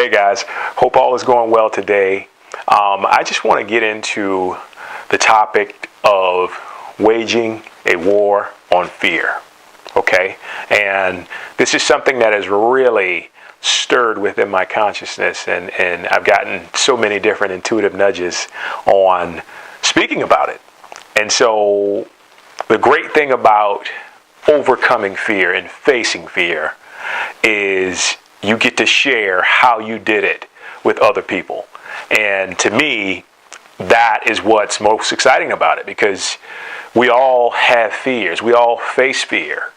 Hey guys, hope all is going well today. I just want to get into the topic of waging a war on fear. Okay, and this is something that has really stirred within my consciousness, and I've gotten so many different intuitive nudges on speaking about it. And so the great thing about overcoming fear and facing fear is you get to share how you did it with other people. And to me, that is what's most exciting about it, because we all have fears. We all face fear.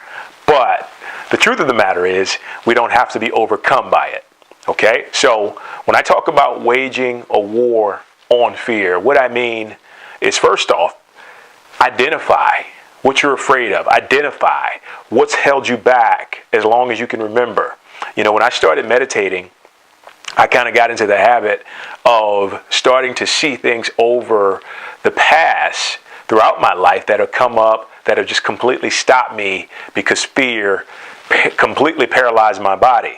But the truth of the matter is we don't have to be overcome by it. Okay? So when I talk about waging a war on fear, what I mean is, first off, identify what you're afraid of. Identify what's held you back as long as you can remember. You know, when I started meditating, I kind of got into the habit of starting to see things over the past throughout my life that have come up that have just completely stopped me because fear completely paralyzed my body.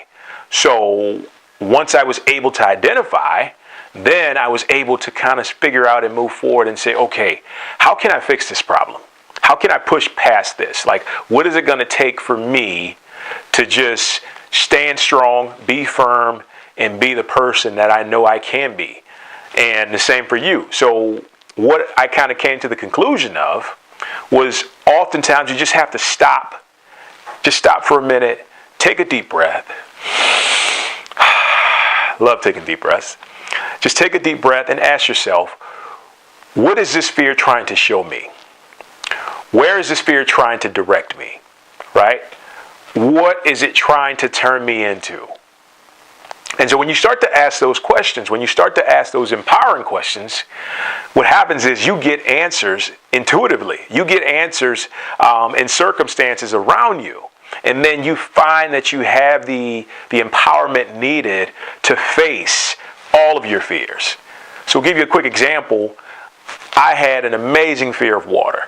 So once I was able to identify, then I was able to kind of figure out and move forward and say, okay, how can I fix this problem? How can I push past this? Like, what is it going to take for me to just stand strong, be firm, and be the person that I know I can be? And the same for you. So what I kind of came to the conclusion of was, oftentimes you just have to stop. Just stop for a minute, take a deep breath. Love taking deep breaths. Just take a deep breath and ask yourself, what is this fear trying to show me? Where is this fear trying to direct me? Right? What is it trying to turn me into? And so when you start to ask those questions, when you start to ask those empowering questions, what happens is you get answers intuitively. You get answers in circumstances around you. And then you find that you have the empowerment needed to face all of your fears. So I'll give you a quick example. I had an amazing fear of water.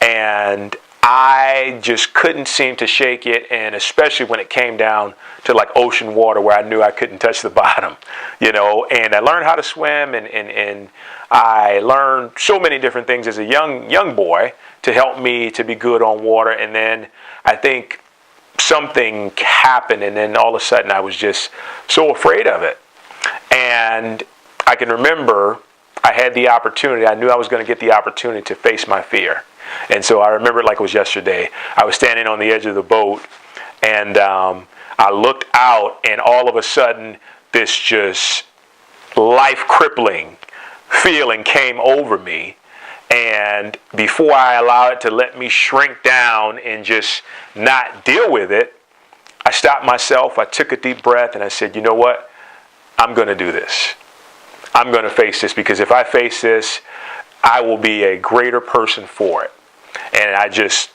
And I just couldn't seem to shake it, and especially when it came down to like ocean water where I knew I couldn't touch the bottom, you know. And I learned how to swim, and I learned so many different things as a young boy to help me to be good on water. And then I think something happened, and then all of a sudden I was just so afraid of it. And I can remember I had the opportunity, I knew I was going to get the opportunity to face my fear. And so I remember it like it was yesterday. I was standing on the edge of the boat, and I looked out, and all of a sudden this just life-crippling feeling came over me. And before I allowed it to let me shrink down and just not deal with it, I stopped myself, I took a deep breath, and I said, you know what? I'm going to do this. I'm going to face this, because if I face this, I will be a greater person for it. And I just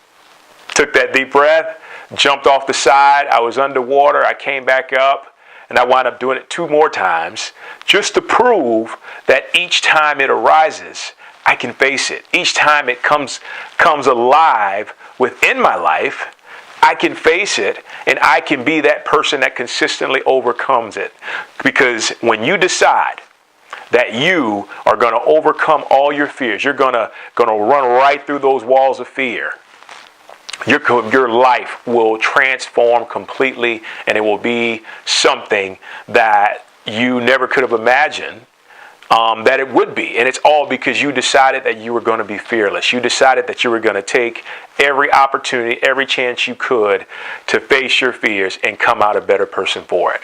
took that deep breath, jumped off the side. I was underwater. I came back up, and I wound up doing it 2 more times just to prove that each time it arises, I can face it. Each time it comes alive within my life, I can face it, and I can be that person that consistently overcomes it. Because when you decide that you are going to overcome all your fears, you're going to run right through those walls of fear, your life will transform completely, and it will be something that you never could have imagined that it would be. And it's all because you decided that you were going to be fearless. You decided that you were going to take every opportunity, every chance you could to face your fears and come out a better person for it.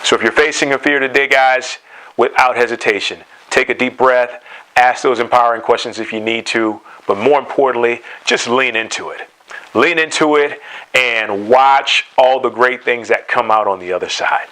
So if you're facing a fear today, guys, without hesitation, take a deep breath, ask those empowering questions if you need to, but more importantly, just lean into it. Lean into it and watch all the great things that come out on the other side.